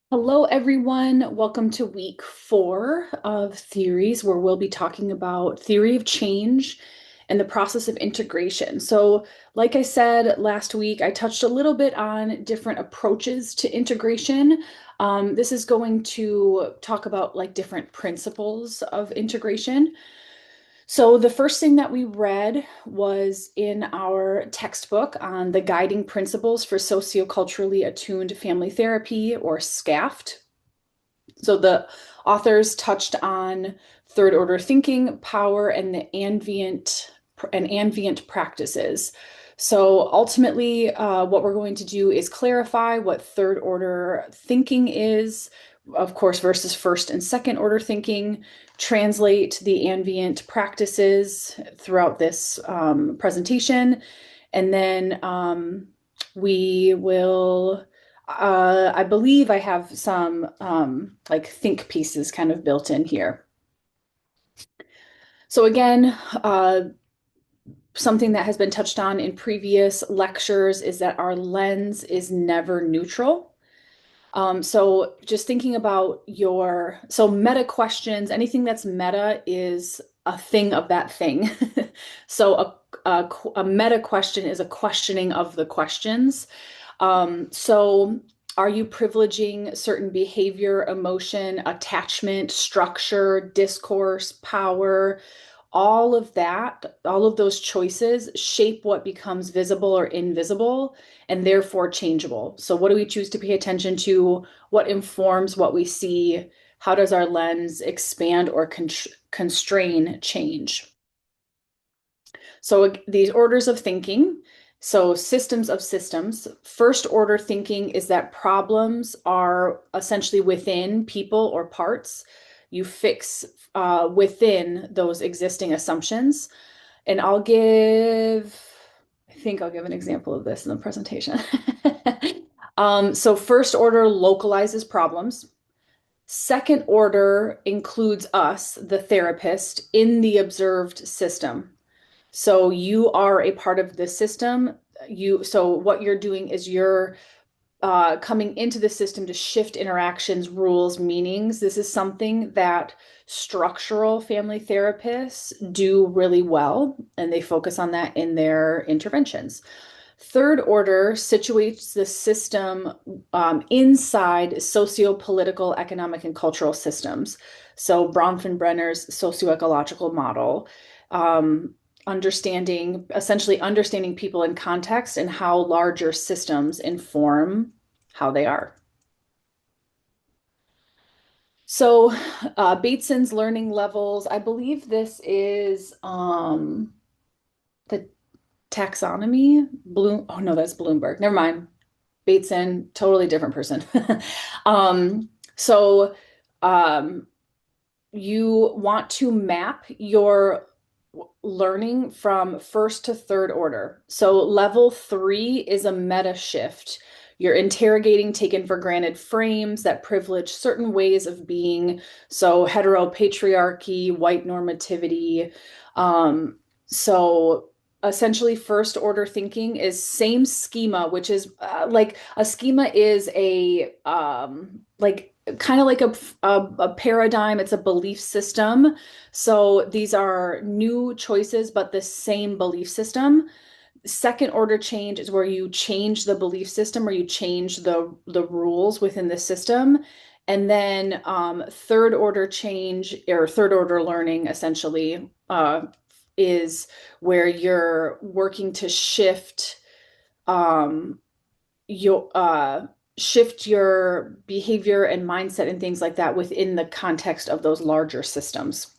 Hello, everyone. Welcome to week 4 of theories, where we'll be talking about theory of change and the process of integration. So, like I said last week, I touched a little bit on different approaches to integration. This is going to talk about like different principles of integration. So, the first thing that we read was in our textbook on the guiding principles for socioculturally attuned family therapy, or SCAFT. So, the authors touched on third order thinking, power, and the ambient practices. So, ultimately, what we're going to do is clarify what third order thinking is, of course, versus first and second order thinking, translate the ambient practices throughout this presentation, and then we will. I believe I have some like think pieces kind of built in here. So again, something that has been touched on in previous lectures is that our lens is never neutral. So just thinking about so meta questions, anything that's meta is a thing of that thing. So a meta question is a questioning of the questions. So are you privileging certain behavior, emotion, attachment, structure, discourse, power? All of that, all of those choices shape what becomes visible or invisible and therefore changeable. So, what do we choose to pay attention to? What informs what we see? How does our lens expand or constrain change? So, these orders of thinking. So, systems of systems. First order thinking is that problems are essentially within people or parts. You fix within those existing assumptions. And I think I'll give an example of this in the presentation. So, first order localizes problems. Second order includes us, the therapist, in the observed system. So you are a part of the system. So what you're doing is you're coming into the system to shift interactions, rules, meanings. This is something that structural family therapists do really well, and they focus on that in their interventions. Third order situates the system inside socio-political, economic, and cultural systems. So Bronfenbrenner's socio-ecological model, essentially understanding people in context and how larger systems inform how they are. So Bateson's learning levels, I believe this is the taxonomy. Oh no, that's Bloomberg. Never mind. Bateson, totally different person. So um, you want to map your learning from first to third order. So level 3 is a meta shift. You're interrogating taken for granted frames that privilege certain ways of being. So heteropatriarchy, white normativity. So essentially first order thinking is same schema, which is like a schema is a like kind of like a paradigm. It's a belief system. So these are new choices, but the same belief system. Second order change is where you change the belief system or you change the rules within the system. And then third order change or third order learning essentially is where you're working to um, your shift your behavior and mindset and things like that within the context of those larger systems.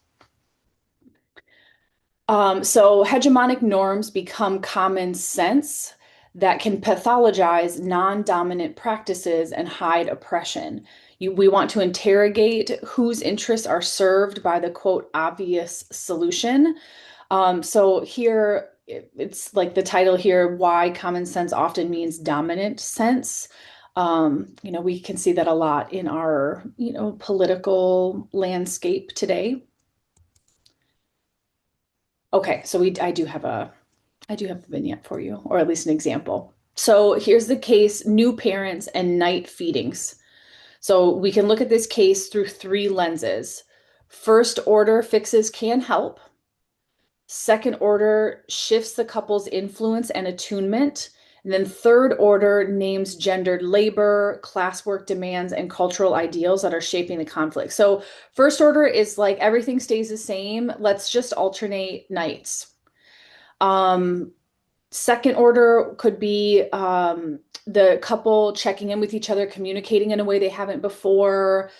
So hegemonic norms become common sense that can pathologize non-dominant practices and hide oppression. We want to interrogate whose interests are served by the quote obvious solution. So here it's like the title here, why common sense often means dominant sense. We can see that a lot in our, political landscape today. Okay, so I do have a vignette for you, or at least an example. So here's the case, new parents and night feedings. So we can look at this case through three lenses. First order fixes can help. Second order shifts the couple's influence and attunement. And then third order names gendered labor, class work demands, and cultural ideals that are shaping the conflict. So first order is like everything stays the same. Let's just alternate nights. Um, Second order could be the couple checking in with each other, communicating in a way they haven't before,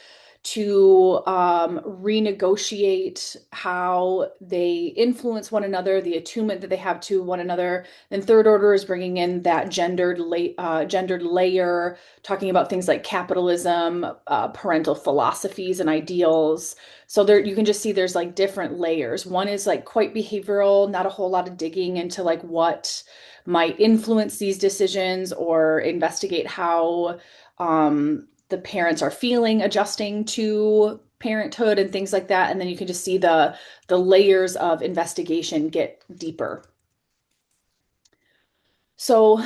to renegotiate how they influence one another, the attunement that they have to one another. Then third order is bringing in that gendered layer, talking about things like capitalism, parental philosophies and ideals. So there you can just see there's like different layers. One is like quite behavioral, not a whole lot of digging into like what might influence these decisions or investigate how the parents are feeling, adjusting to parenthood and things like that. And then you can just see the layers of investigation get deeper. So,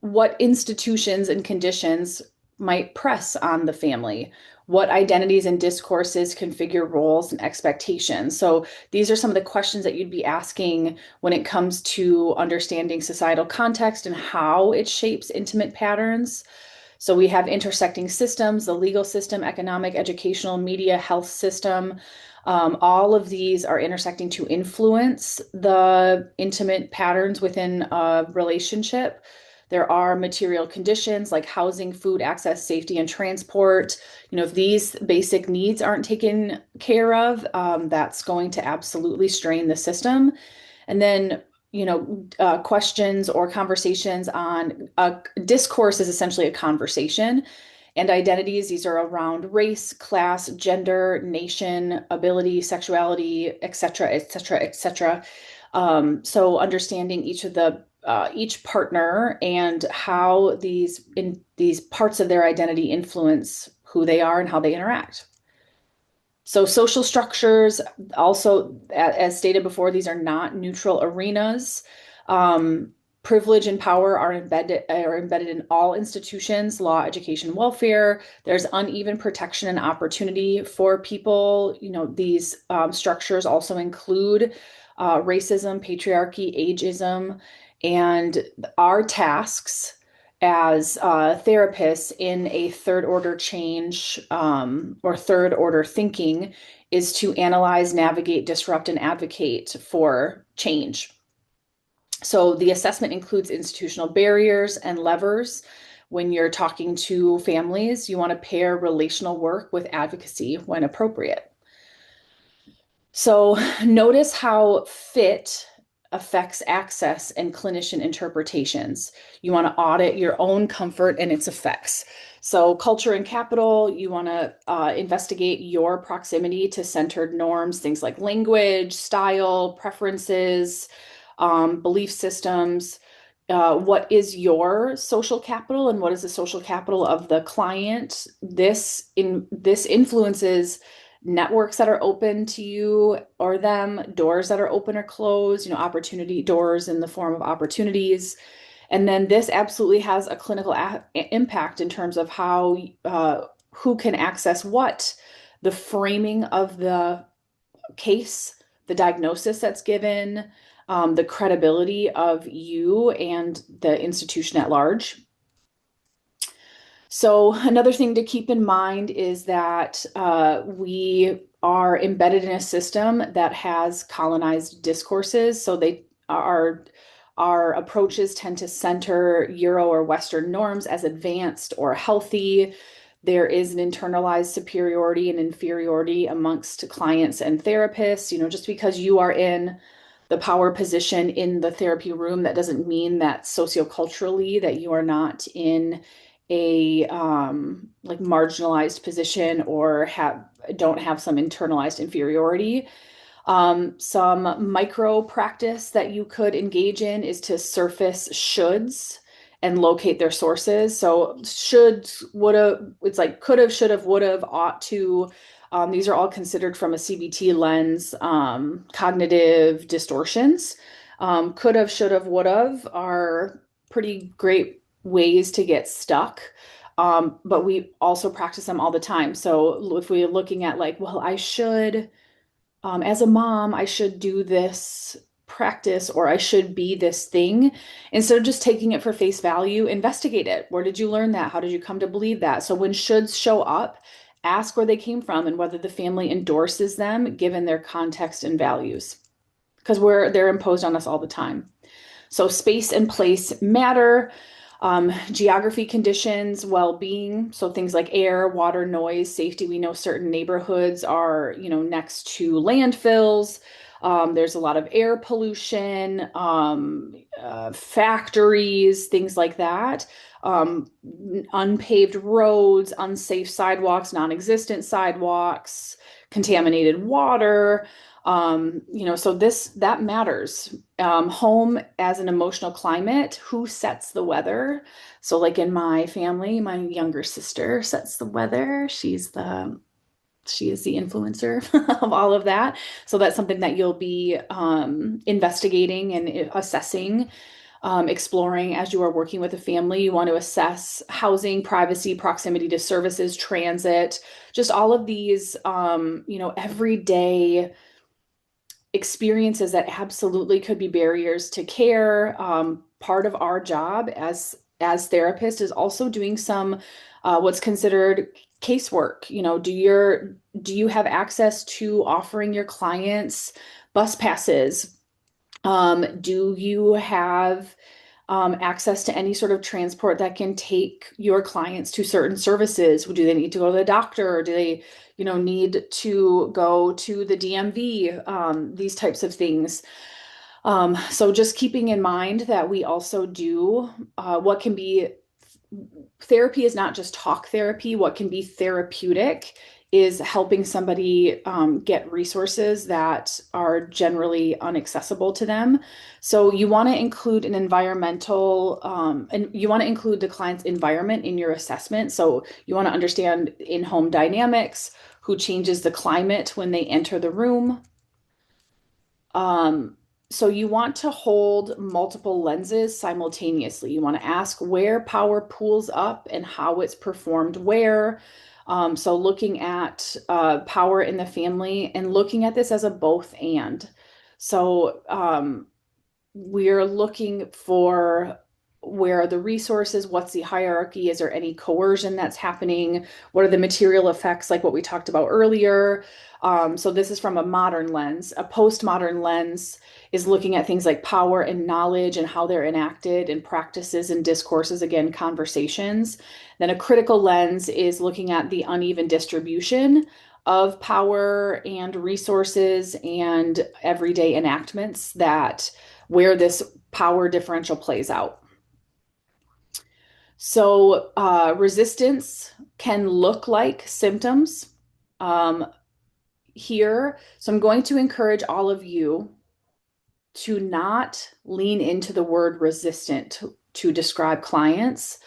what institutions and conditions might press on the family? What identities and discourses configure roles and expectations? So these are some of the questions that you'd be asking when it comes to understanding societal context and how it shapes intimate patterns. So we have intersecting systems, the legal system, economic, educational, media, health system. All of these are intersecting to influence the intimate patterns within a relationship. There are material conditions like housing, food, access, safety, and transport. If these basic needs aren't taken care of, that's going to absolutely strain the system. And then questions or conversations on discourse is essentially a conversation. And identities, these are around race, class, gender, nation, ability, sexuality, et cetera, et cetera, et cetera. So understanding each partner and how these parts of their identity influence who they are and how they interact. So social structures, also, as stated before, these are not neutral arenas. Privilege and power are embedded in all institutions, law, education, welfare. There's uneven protection and opportunity for people. These structures also include racism, patriarchy, ageism, and our tasks as therapists in a third order change or third order thinking is to analyze, navigate, disrupt, and advocate for change. So the assessment includes institutional barriers and levers. When you're talking to families, you want to pair relational work with advocacy when appropriate. So notice how fit affects access and clinician interpretations. You want to audit your own comfort and its effects. So culture and capital, you want to investigate your proximity to centered norms, things like language, style, preferences, belief systems. What is your social capital and what is the social capital of the client? This influences networks that are open to you or them, doors that are open or closed, opportunity doors in the form of opportunities. And then this absolutely has a clinical impact in terms of how who can access what, the framing of the case, the diagnosis that's given, the credibility of you and the institution at large. So another thing to keep in mind is that we are embedded in a system that has colonized discourses. So our approaches tend to center Euro or Western norms as advanced or healthy. There is an internalized superiority and inferiority amongst clients and therapists. Just because you are in the power position in the therapy room, that doesn't mean that socioculturally that you are not in a like marginalized position or don't have some internalized inferiority. Some micro practice that you could engage in is to surface shoulds and locate their sources. So shoulds, woulda, it's like could have, should have, would have, ought to. These are all considered from a CBT lens, cognitive distortions. Could have, should have, would have are pretty great ways to get stuck. But we also practice them all the time. So if we're looking at like, well, I should, as a mom, I should do this practice or I should be this thing. Instead of just taking it for face value, investigate it. Where did you learn that? How did you come to believe that? So when shoulds show up, ask where they came from and whether the family endorses them given their context and values. Because they're imposed on us all the time. So space and place matter. Geography conditions, well-being, so things like air, water, noise, safety. We know certain neighborhoods are, next to landfills. There's a lot of air pollution, factories, things like that. Unpaved roads, unsafe sidewalks, non-existent sidewalks, contaminated water. So that matters. Home as an emotional climate, who sets the weather? So like in my family, my younger sister sets the weather. She is the influencer of all of that. So that's something that you'll be investigating and assessing, exploring as you are working with a family. You want to assess housing, privacy, proximity to services, transit, just all of these, everyday experiences that absolutely could be barriers to care. Part of our job as therapists is also doing some what's considered casework. Do you have access to offering your clients bus passes? Do you have access to any sort of transport that can take your clients to certain services? Do they need to go to the doctor? Or do they, need to go to the DMV? These types of things. So just keeping in mind that we also do what can be therapy is not just talk therapy. What can be therapeutic is helping somebody get resources that are generally inaccessible to them. So you want to include an environmental, and you want to include the client's environment in your assessment. So you want to understand in-home dynamics, who changes the climate when they enter the room. So you want to hold multiple lenses simultaneously. You want to ask where power pools up and how it's performed where. So looking at power in the family and looking at this as a both and. So we're looking for where are the resources, what's the hierarchy, is there any coercion that's happening, what are the material effects like what we talked about earlier. So this is from a modern lens. A postmodern lens is looking at things like power and knowledge and how they're enacted in practices and discourses, again, conversations. Then a critical lens is looking at the uneven distribution of power and resources and everyday enactments that where this power differential plays out. So resistance can look like symptoms here. So I'm going to encourage all of you to not lean into the word resistant to describe clients.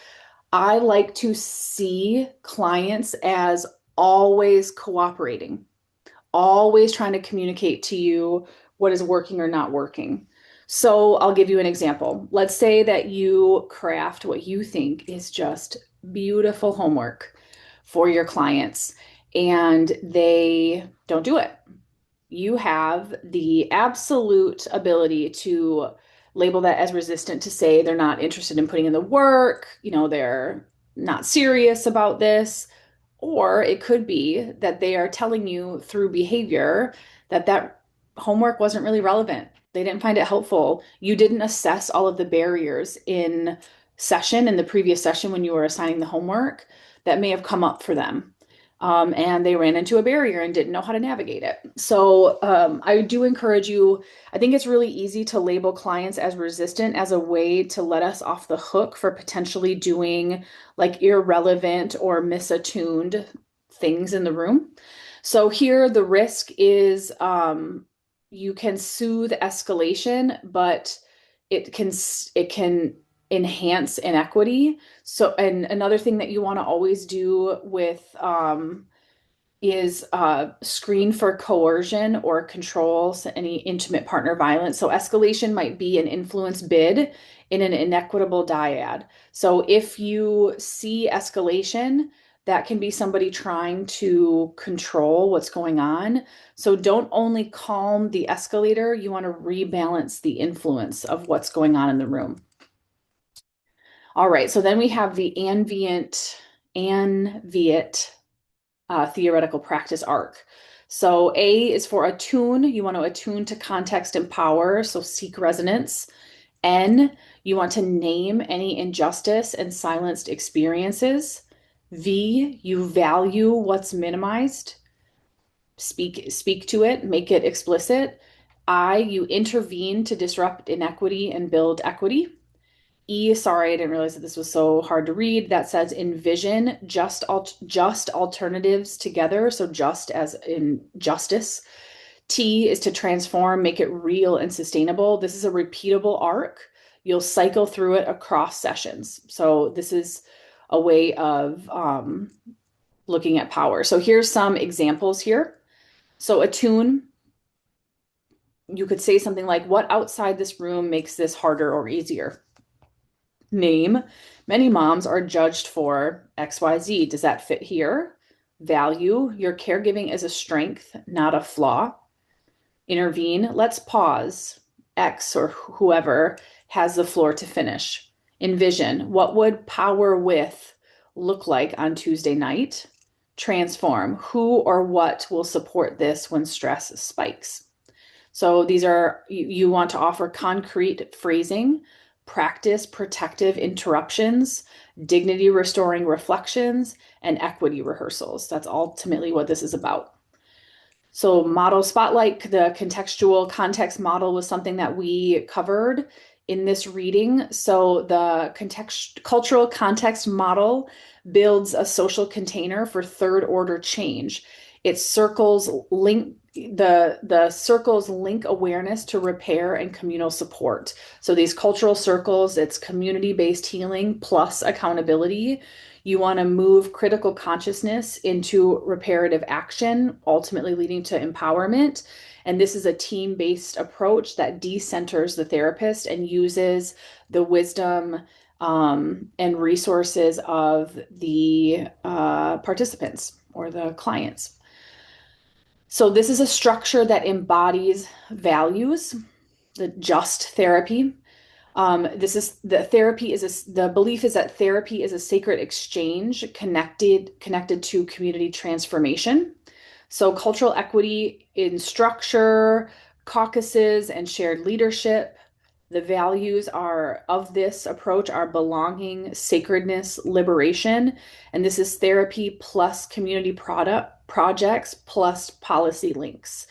I like to see clients as always cooperating, always trying to communicate to you what is working or not working. So I'll give you an example. Let's say that you craft what you think is just beautiful homework for your clients and they don't do it. You have the absolute ability to label that as resistant, to say they're not interested in putting in the work, they're not serious about this. Or it could be that they are telling you through behavior that homework wasn't really relevant. They didn't find it helpful. You didn't assess all of the barriers in the previous session when you were assigning the homework that may have come up for them. And they ran into a barrier and didn't know how to navigate it. So I do encourage you. I think it's really easy to label clients as resistant as a way to let us off the hook for potentially doing like irrelevant or misattuned things in the room. So here the risk is you can soothe escalation, but it can enhance inequity. So, and another thing that you want to always do with is screen for coercion or control, so any intimate partner violence. So escalation might be an influence bid in an inequitable dyad. So if you see escalation, that can be somebody trying to control what's going on. So don't only calm the escalator, you want to rebalance the influence of what's going on in the room. All right, so then we have the Anviet theoretical practice arc. So A is for attune. You want to attune to context and power, so seek resonance. N, you want to name any injustice and silenced experiences. V, you value what's minimized. Speak to it, make it explicit. I, you intervene to disrupt inequity and build equity. E, sorry, I didn't realize that this was so hard to read. That says envision just alternatives together, so just as in justice. T is to transform, make it real and sustainable. This is a repeatable arc. You'll cycle through it across sessions. So this is a way of looking at power. So here's some examples here. So attune, you could say something like, what outside this room makes this harder or easier? Name, many moms are judged for XYZ. Does that fit here? Value, your caregiving is a strength, not a flaw. Intervene, let's pause. X or whoever has the floor to finish. Envision, what would power with look like on Tuesday night? Transform, who or what will support this when stress spikes? So these are, you want to offer concrete phrasing, practice protective interruptions, dignity restoring reflections, and equity rehearsals. That's ultimately what this is about. So model spotlight, the contextual context model was something that we covered in this reading. So the cultural context model builds a social container for third order change. It circles link the circles link awareness to repair and communal support. So these cultural circles, it's community-based healing plus accountability. You want to move critical consciousness into reparative action, ultimately leading to empowerment. And this is a team-based approach that decenters the therapist and uses the wisdom and resources of the participants or the clients. So this is a structure that embodies values, the just therapy. This is the therapy is the belief is that therapy is a sacred exchange connected to community transformation. So cultural equity in structure, caucuses, and shared leadership. The values are of this approach are belonging, sacredness, liberation, and this is therapy plus community projects plus policy links.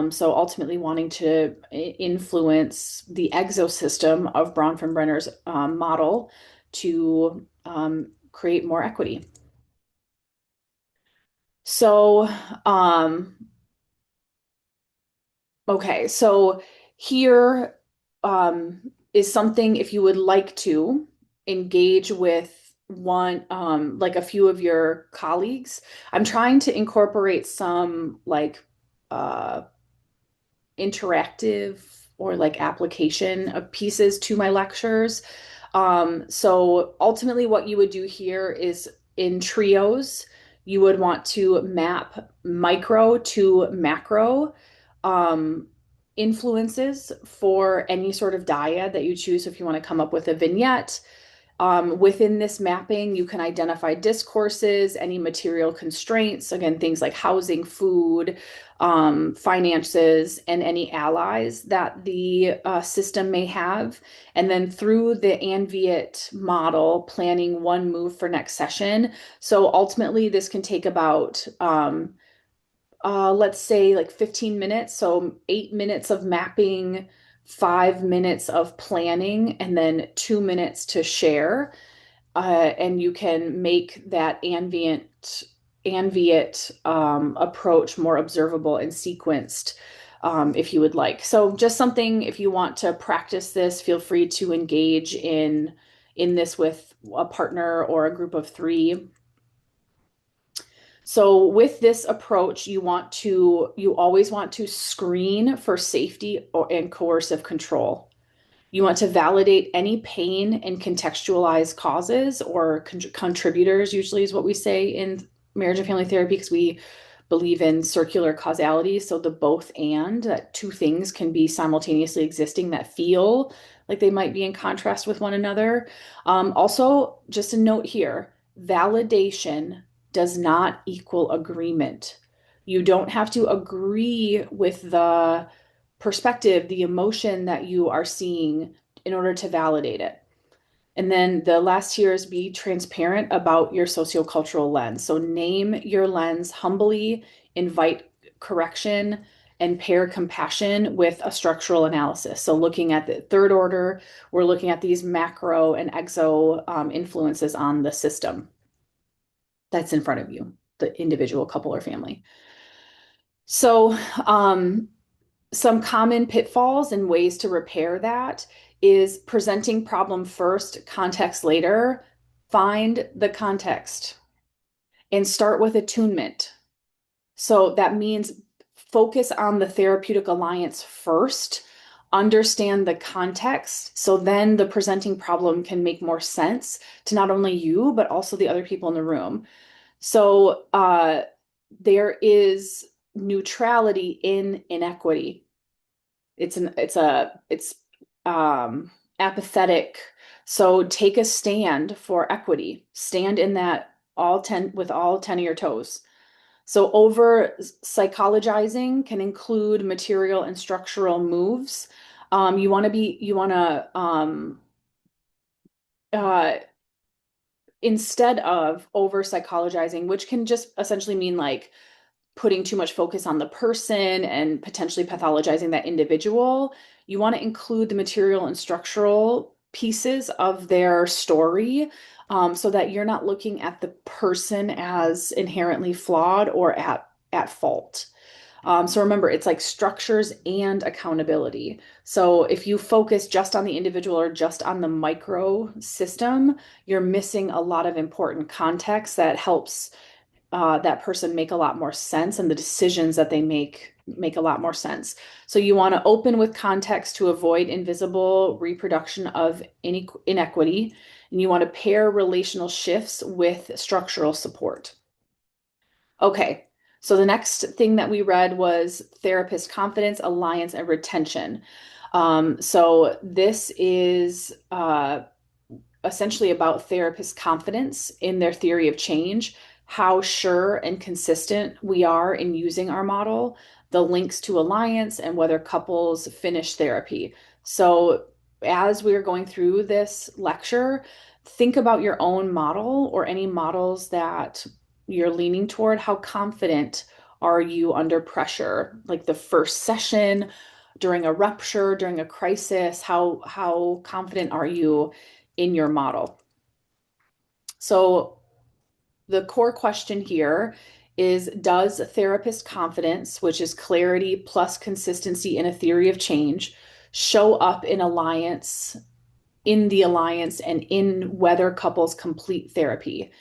So ultimately wanting to influence the exosystem of Bronfenbrenner's model to create more equity. So, okay, so here is something if you would like to engage with one, like a few of your colleagues. I'm trying to incorporate some like interactive or like application of pieces to my lectures. So ultimately what you would do here is in trios, you would want to map micro to macro influences for any sort of dyad that you choose. If you want to come up with a vignette, within this mapping, you can identify discourses, any material constraints, again, things like housing, food, finances, and any allies that the system may have. And then through the Anviet model, planning one move for next session. So ultimately, this can take about let's say like 15 minutes. So 8 minutes of mapping, 5 minutes of planning, and then 2 minutes to share. And you can make that Anviet approach more observable and sequenced if you would like. So just something, if you want to practice this, feel free to engage in this with a partner or a group of three. So with this approach, you always want to screen for safety and coercive control. You want to validate any pain and contextualize causes or contributors, usually is what we say in marriage and family therapy, because we believe in circular causality. So the both and, that two things can be simultaneously existing that feel like they might be in contrast with one another. Also, just a note here, validation does not equal agreement. You don't have to agree with the perspective, the emotion that you are seeing in order to validate it. And then the last here is be transparent about your sociocultural lens. So name your lens humbly, invite correction, and pair compassion with a structural analysis. So looking at the third order, we're looking at these macro and exo influences on the system that's in front of you, the individual couple or family. So some common pitfalls and ways to repair that is presenting problem first, context later. Find the context and start with attunement. So that means focus on the therapeutic alliance first, understand the context, so then the presenting problem can make more sense to not only you, but also the other people in the room. So there is neutrality in inequity. It's apathetic. So take a stand for equity. Stand in that all 10 with all 10 of your toes. So over psychologizing can include material and structural moves. You want to uh, instead of over psychologizing, which can just essentially mean like putting too much focus on the person and potentially pathologizing that individual. You want to include the material and structural pieces of their story, so that you're not looking at the person as inherently flawed or at fault. So remember, it's like structures and accountability. So if you focus just on the individual or just on the micro system, you're missing a lot of important context that helps that person make a lot more sense, and the decisions that they make a lot more sense. So you want to open with context to avoid invisible reproduction of inequity, and you want to pair relational shifts with structural support. Okay, so the next thing that we read was therapist confidence, alliance, and retention. So this is essentially about therapist confidence in their theory of change, how sure and consistent we are in using our model, the links to alliance, and whether couples finish therapy. So, as we are going through this lecture, think about your own model or any models that you're leaning toward. How confident are you under pressure? Like the first session, during a rupture, during a crisis, how confident are you in your model? So the core question here is, does therapist confidence, which is clarity plus consistency in a theory of change, show up in the alliance and in whether couples complete therapy?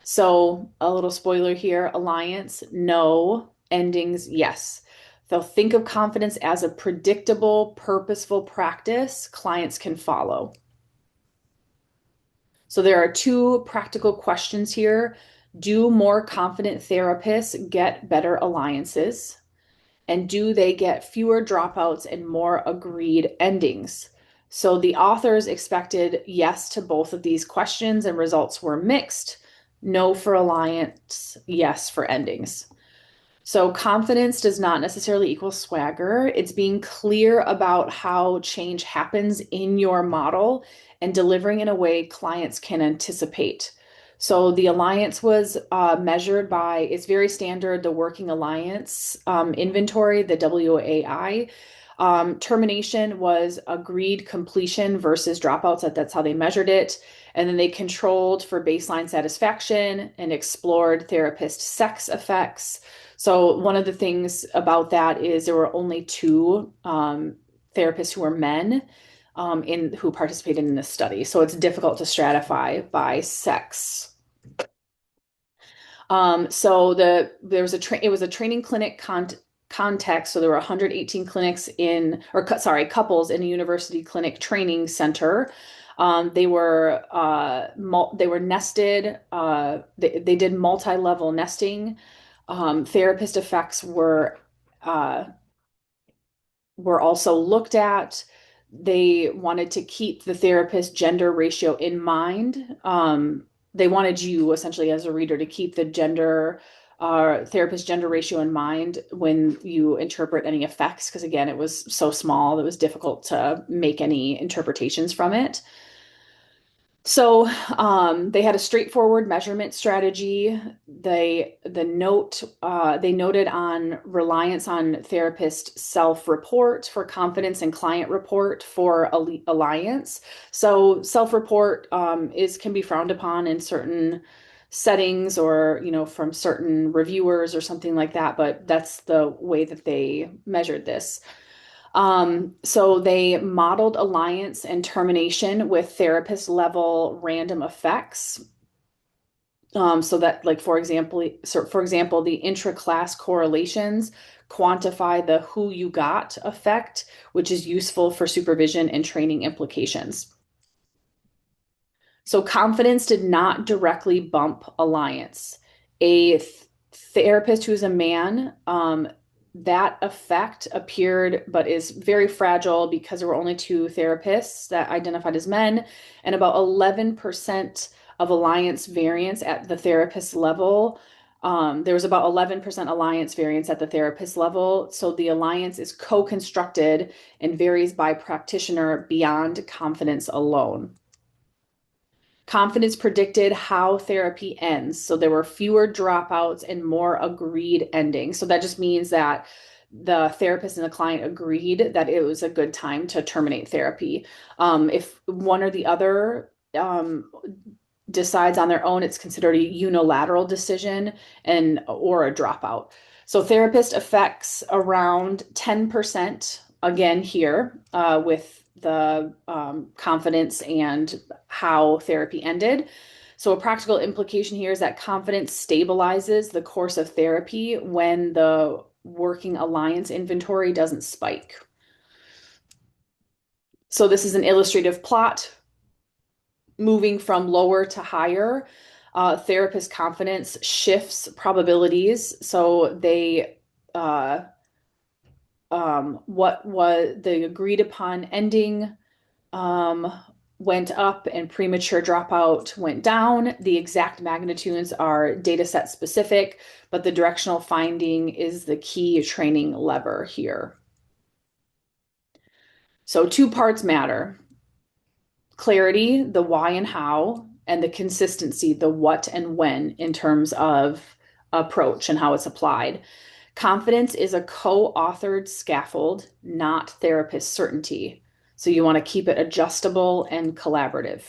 So a little spoiler here, alliance, no. Endings, yes. They'll think of confidence as a predictable, purposeful practice clients can follow. So there are two practical questions here. Do more confident therapists get better alliances? And do they get fewer dropouts and more agreed endings? So the authors expected yes to both of these questions, and results were mixed. No for alliance, yes for endings. So confidence does not necessarily equal swagger. It's being clear about how change happens in your model and delivering in a way clients can anticipate. So the alliance was measured by, it's very standard, the Working Alliance inventory, the WAI. Termination was agreed completion versus dropouts. That's how they measured it. And then they controlled for baseline satisfaction and explored therapist sex effects. So one of the things about that is there were only two therapists who were men who participated in this study. So it's difficult to stratify by sex. So it was a training clinic context. So there were 118 clinics couples in a university clinic training center. They were nested. They did multi-level nesting. Therapist effects uh, were also looked at. They wanted to keep the therapist gender ratio in mind. They wanted you essentially as a reader to keep the therapist gender ratio in mind when you interpret any effects, because again, it was so small, it was difficult to make any interpretations from it. So they had a straightforward measurement strategy. They noted on reliance on therapist self-report for confidence and client report for alliance. So self-report can be frowned upon in certain settings, or from certain reviewers or something like that, but that's the way that they measured this. So they modeled alliance and termination with therapist level random effects. So that, like, for example, the intra-class correlations quantify the who you got effect, which is useful for supervision and training implications. So confidence did not directly bump alliance. Therapist who's a man, that effect appeared, but is very fragile because there were only two therapists that identified as men, and about 11% of alliance variance at the therapist level. There was about 11% alliance variance at the therapist level. So the alliance is co-constructed and varies by practitioner beyond confidence alone. Confidence predicted how therapy ends. So there were fewer dropouts and more agreed endings. So that just means that the therapist and the client agreed that it was a good time to terminate therapy. If one or the other decides on their own, it's considered a unilateral decision or a dropout. So therapist affects around 10% again here, with the confidence and how therapy ended. So a practical implication here is that confidence stabilizes the course of therapy when the working alliance inventory doesn't spike. So this is an illustrative plot moving from lower to higher. Therapist confidence shifts probabilities. So what was the agreed upon ending went up and premature dropout went down. The exact magnitudes are data set specific, but the directional finding is the key training lever here. So two parts matter: clarity, the why and how, and the consistency, the what and when, in terms of approach and how it's applied. Confidence is a co-authored scaffold, not therapist certainty. So you want to keep it adjustable and collaborative.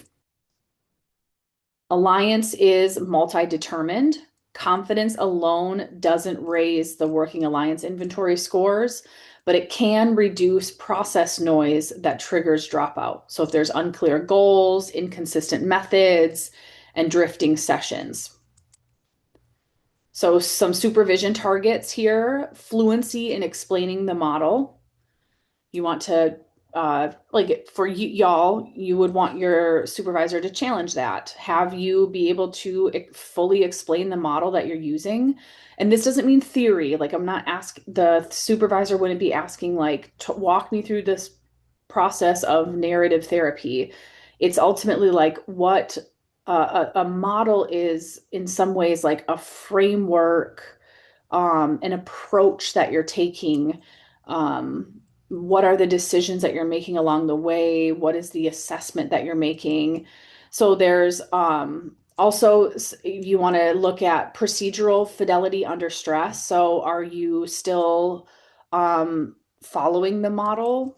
Alliance is multi-determined. Confidence alone doesn't raise the working alliance inventory scores, but it can reduce process noise that triggers dropout. So if there's unclear goals, inconsistent methods, and drifting sessions. So some supervision targets here: fluency in explaining the model. You want to, like for y'all, you would want your supervisor to challenge that. Have you be able to fully explain the model that you're using. And this doesn't mean theory. Like, the supervisor wouldn't be asking, like, to walk me through this process of narrative therapy. It's ultimately like what a model is in some ways like a framework, an approach that you're taking. What are the decisions that you're making along the way? What is the assessment that you're making? So there's also, you want to look at procedural fidelity under stress. So are you still following the model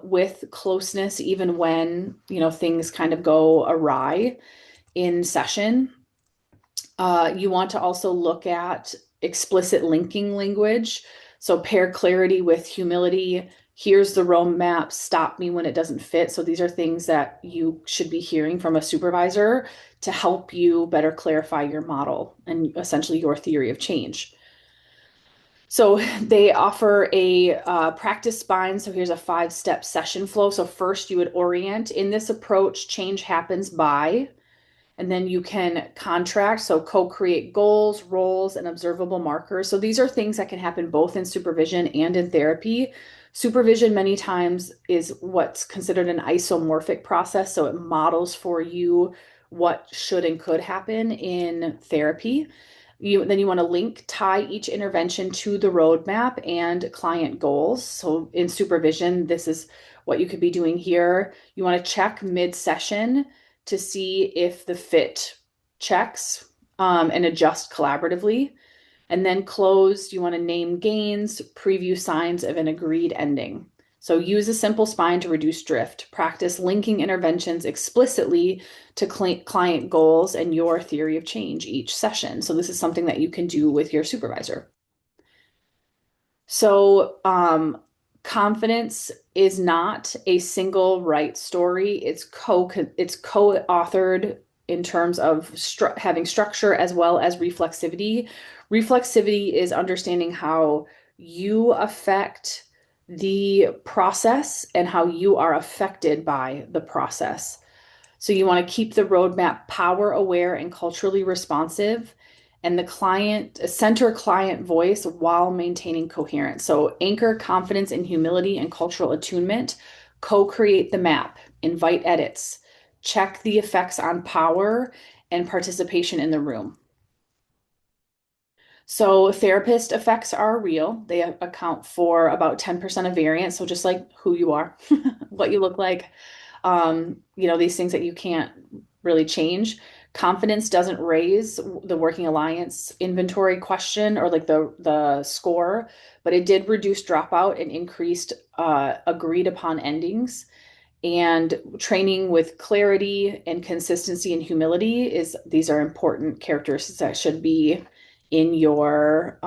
with closeness, even when, things kind of go awry in session? You want to also look at explicit linking language. So pair clarity with humility, Here's the roadmap, stop me when it doesn't fit. So these are things that you should be hearing from a supervisor to help you better clarify your model and essentially your theory of change. So they offer a practice spine. So here's a 5-step session flow. So first you would orient. In this approach, change happens by, and then you can contract, so co-create goals, roles, and observable markers. So these are things that can happen both in supervision and in therapy. Supervision many times is what's considered an isomorphic process. So it models for you what should and could happen in therapy. Then you want to tie each intervention to the roadmap and client goals. So in supervision, this is what you could be doing here. You want to check mid-session to see if the fit checks and adjust collaboratively. And then closed, you want to name gains, preview signs of an agreed ending. So use a simple spine to reduce drift. Practice linking interventions explicitly to client goals and your theory of change each session. So this is something that you can do with your supervisor. So confidence is not a single right story. It's co-authored in terms of having structure as well as reflexivity. Reflexivity is understanding how you affect the process and how you are affected by the process. So you want to keep the roadmap power aware and culturally responsive, and the center client voice while maintaining coherence. So anchor confidence in humility and cultural attunement, co-create the map, invite edits, check the effects on power and participation in the room. So therapist effects are real. They account for about 10% of variance. So just like who you are, what you look like, these things that you can't really change. Confidence doesn't raise the Working Alliance inventory question or like the score, but it did reduce dropout and increased agreed upon endings. And training with clarity and consistency and humility these are important characteristics that should be in your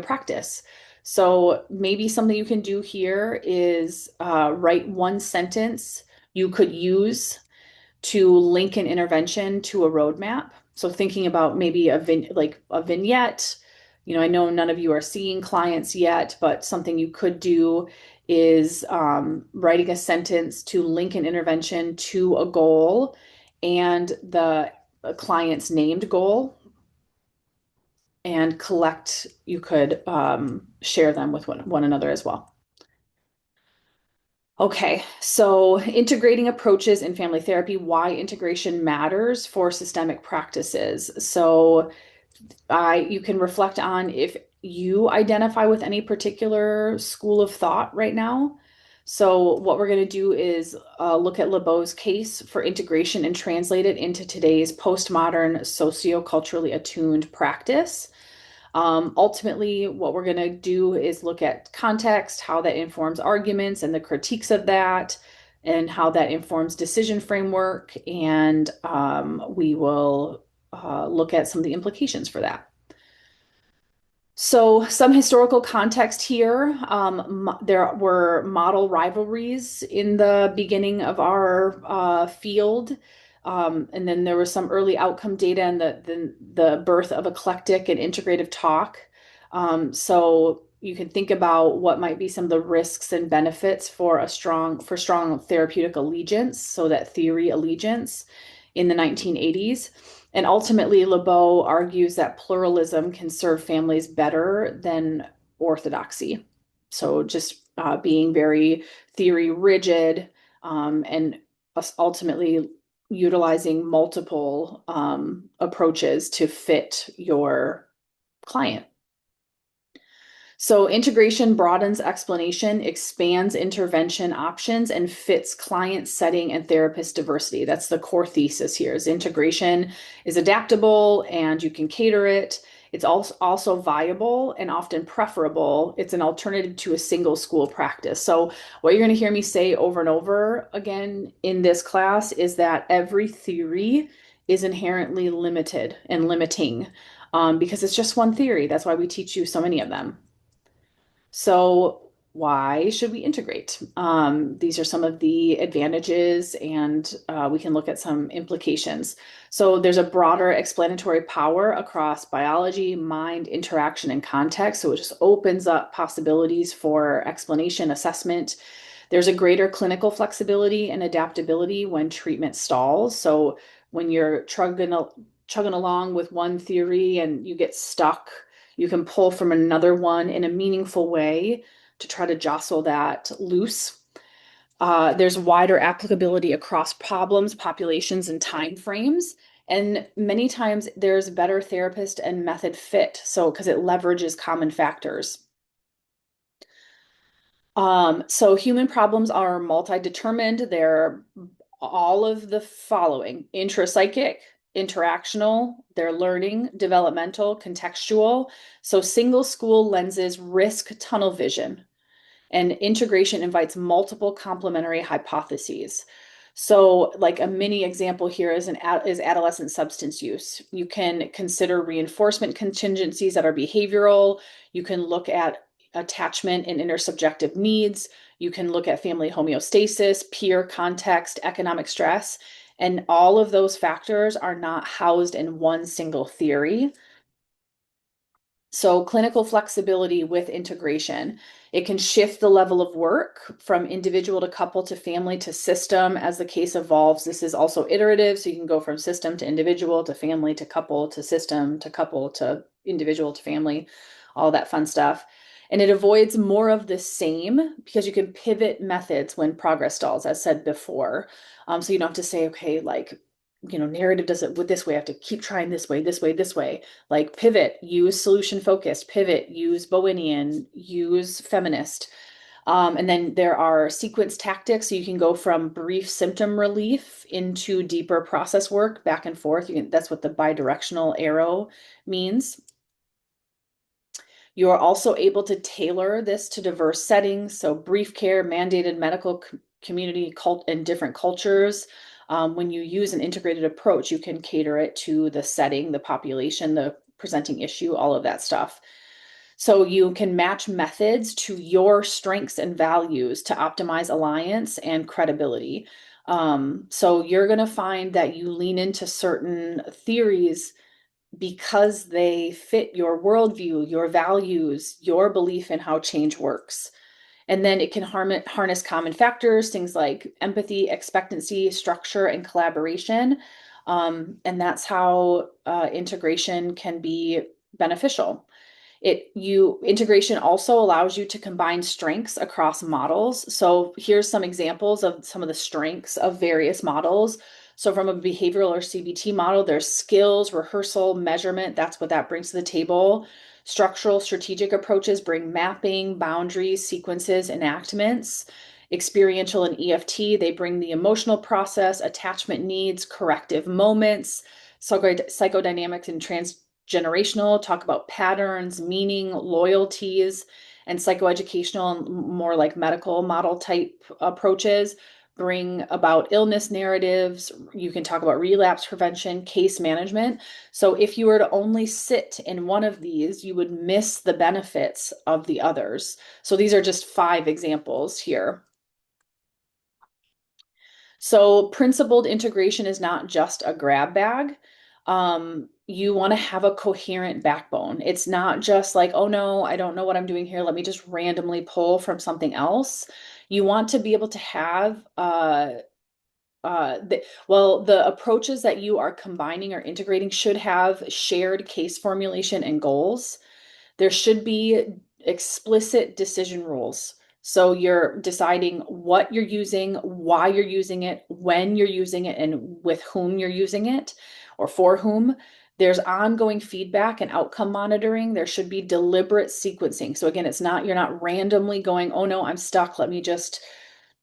practice. So maybe something you can do here is write one sentence you could use to link an intervention to a roadmap. So thinking about maybe a vignette. I know none of you are seeing clients yet, but something you could do is writing a sentence to link an intervention to a goal and the client's named goal, and you could share them with one another as well. Okay, so integrating approaches in family therapy, why integration matters for systemic practices. So you can reflect on if you identify with any particular school of thought right now. So what we're going to do is look at LeBeau's case for integration and translate it into today's postmodern socioculturally attuned practice. Ultimately, what we're going to do is look at context, how that informs arguments and the critiques of that, and how that informs decision framework. And we will look at some of the implications for that. So some historical context here. There were model rivalries in the beginning of our field. And then there was some early outcome data and the birth of eclectic and integrative talk. So you can think about what might be some of the risks and benefits for strong therapeutic allegiance, so that theory allegiance in the 1980s. And ultimately, LeBeau argues that pluralism can serve families better than orthodoxy. So just being very theory rigid and ultimately utilizing multiple approaches to fit your client. So integration broadens explanation, expands intervention options, and fits client setting and therapist diversity. That's the core thesis here, is integration is adaptable and you can cater it. It's also viable and often preferable. It's an alternative to a single school practice. So what you're going to hear me say over and over again in this class is that every theory is inherently limited and limiting because it's just one theory. That's why we teach you so many of them. So why should we integrate? These are some of the advantages, and we can look at some implications. So there's a broader explanatory power across biology, mind, interaction, and context. So it just opens up possibilities for explanation, assessment. There's a greater clinical flexibility and adaptability when treatment stalls. So when you're chugging along with one theory and you get stuck, you can pull from another one in a meaningful way to try to jostle that loose. There's wider applicability across problems, populations, and time frames. And many times there's better therapist and method fit. So, because it leverages common factors. So human problems are multi-determined. They're all of the following: intrapsychic, interactional, they're learning, developmental, contextual. So single school lenses risk tunnel vision, and integration invites multiple complementary hypotheses. So, like a mini example here is adolescent substance use. You can consider reinforcement contingencies that are behavioral. You can look at attachment and intersubjective needs. You can look at family homeostasis, peer context, economic stress. And all of those factors are not housed in one single theory. So clinical flexibility with integration. It can shift the level of work from individual to couple to family to system as the case evolves. This is also iterative, so you can go from system to individual to family to couple to system to couple to individual to family, all that fun stuff. And it avoids more of the same because you can pivot methods when progress stalls, as said before. So you don't have to say, okay, like, narrative does it with this way. I have to keep trying this way, this way, this way. Like pivot, use solution focused, pivot, use Bowenian, use feminist. And then there are sequence tactics. So you can go from brief symptom relief into deeper process work back and forth. That's what the bidirectional arrow means. You are also able to tailor this to diverse settings. So brief care, mandated medical community, cult, and different cultures. When you use an integrated approach, you can cater it to the setting, the population, the presenting issue, all of that stuff. So you can match methods to your strengths and values to optimize alliance and credibility. So you're going to find that you lean into certain theories because they fit your worldview, your values, your belief in how change works. And then it can harness common factors, things like empathy, expectancy, structure, and collaboration. And that's how integration can be beneficial. Integration also allows you to combine strengths across models. So here's some examples of some of the strengths of various models. So from a behavioral or CBT model, there's skills, rehearsal, measurement. That's what that brings to the table. Structural, strategic approaches bring mapping, boundaries, sequences, enactments. Experiential and EFT, they bring the emotional process, attachment needs, corrective moments. Psychodynamics and transgenerational talk about patterns, meaning, loyalties, and psychoeducational and more like medical model type approaches bring about illness narratives. You can talk about relapse prevention, case management. So if you were to only sit in one of these, you would miss the benefits of the others. So these are just 5 examples here. So principled integration is not just a grab bag. You want to have a coherent backbone. It's not just like, oh no, I don't know what I'm doing here. Let me just randomly pull from something else. You want to be able to have the approaches that you are combining or integrating should have shared case formulation and goals. There should be explicit decision rules. So you're deciding what you're using, why you're using it, when you're using it, and with whom you're using it or for whom. There's ongoing feedback and outcome monitoring. There should be deliberate sequencing. So again, you're not randomly going, oh no, I'm stuck. Let me just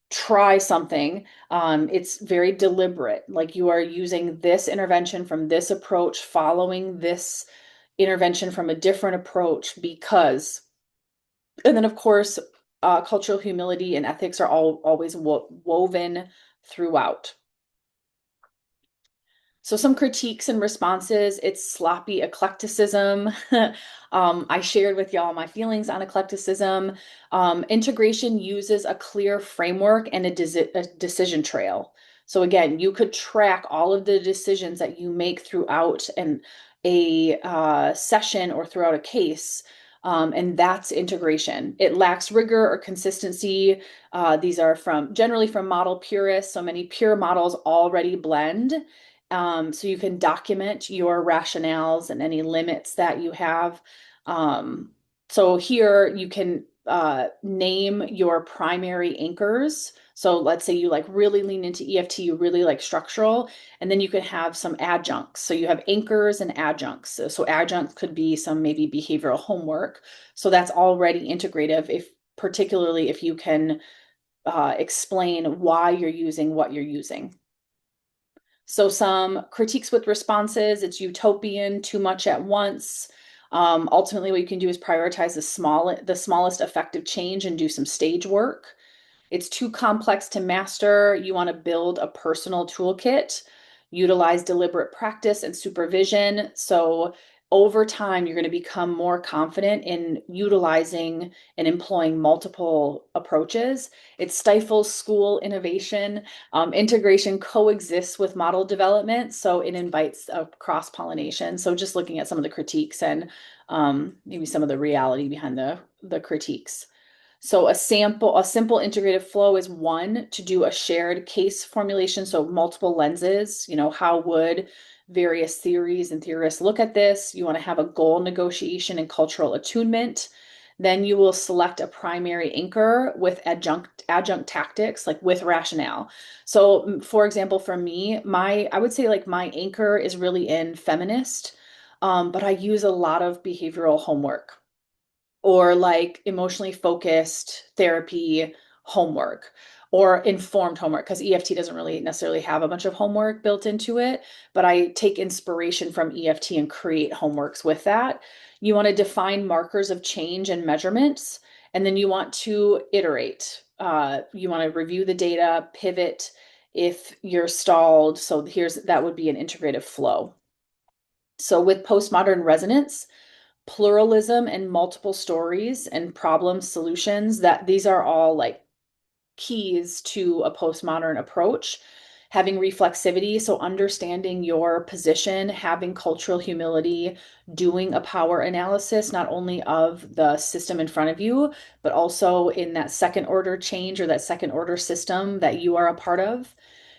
try something. It's very deliberate. Like you are using this intervention from this approach, following this intervention from a different approach because, and then of course, cultural humility and ethics are always woven throughout. So some critiques and responses, it's sloppy eclecticism. I shared with y'all my feelings on eclecticism. Integration uses a clear framework and a decision trail. So again, you could track all of the decisions that you make throughout a session or throughout a case. And that's integration. It lacks rigor or consistency. These are generally from model purists. So many pure models already blend. So you can document your rationales and any limits that you have. Um, so here you can name your primary anchors. So let's say you like really lean into EFT, you really like structural, and then you can have some adjuncts. So you have anchors and adjuncts. So adjuncts could be some maybe behavioral homework. So that's already integrative if particularly if you can explain why you're using what you're using. So some critiques with responses, it's utopian, too much at once. Ultimately, what you can do is prioritize the smallest effective change and do some stage work. It's too complex to master. You want to build a personal toolkit, utilize deliberate practice and supervision. So over time, you're going to become more confident in utilizing and employing multiple approaches. It stifles school innovation. Integration coexists with model development, so it invites a cross-pollination. So just looking at some of the critiques and maybe some of the reality behind the critiques. So a simple integrative flow is one to do a shared case formulation. So multiple lenses, how would various theories and theorists look at this? You want to have a goal negotiation and cultural attunement. Then you will select a primary anchor with adjunct tactics, like with rationale. So for example, for me, I would say like my anchor is really in feminist, but I use a lot of behavioral homework or like emotionally focused therapy homework or informed homework because EFT doesn't really necessarily have a bunch of homework built into it, but I take inspiration from EFT and create homeworks with that. You want to define markers of change and measurements, and then you want to iterate. You want to review the data, pivot if you're stalled. So that would be an integrative flow. So with postmodern resonance, pluralism and multiple stories and problem solutions, that these are all like keys to a postmodern approach. Having reflexivity, so understanding your position, having cultural humility, doing a power analysis, not only of the system in front of you, but also in that second order change or that second order system that you are a part of.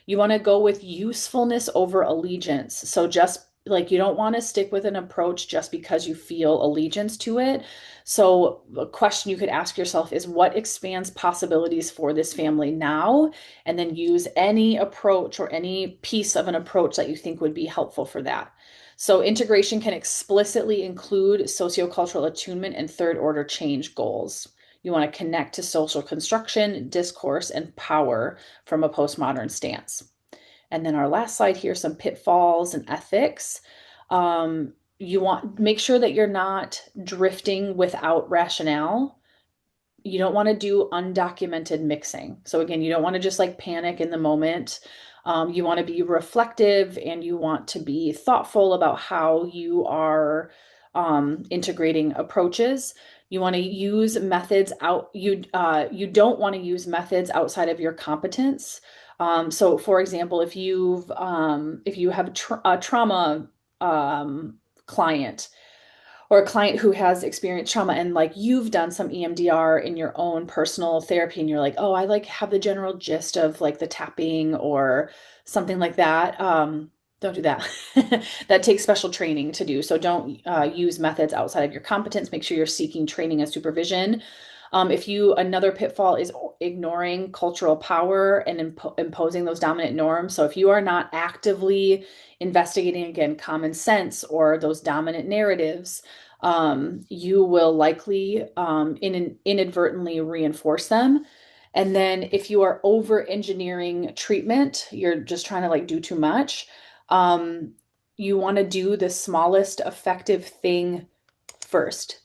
You want to go with usefulness over allegiance. So just like you don't want to stick with an approach just because you feel allegiance to it. So a question you could ask yourself is what expands possibilities for this family now? And then use any approach or any piece of an approach that you think would be helpful for that. So integration can explicitly include sociocultural attunement and third order change goals. You want to connect to social construction, discourse, and power from a postmodern stance. And then our last slide here, some pitfalls and ethics. You want make sure that you're not drifting without rationale. You don't want to do undocumented mixing. So again, you don't want to just like panic in the moment. You want to be reflective and you want to be thoughtful about how you are integrating approaches. You want to use methods you don't want to use methods outside of your competence. So for example, if you have a trauma client or a client who has experienced trauma and like you've done some EMDR in your own personal therapy and you're like, oh, I like have the general gist of like the tapping or something like that. Don't do that. That takes special training to do. So don't use methods outside of your competence. Make sure you're seeking training and supervision. Another pitfall is ignoring cultural power and imposing those dominant norms. So if you are not actively investigating, again, common sense or those dominant narratives, you will likely inadvertently reinforce them. And then if you are over engineering treatment, you're just trying to like do too much. You want to do the smallest effective thing first.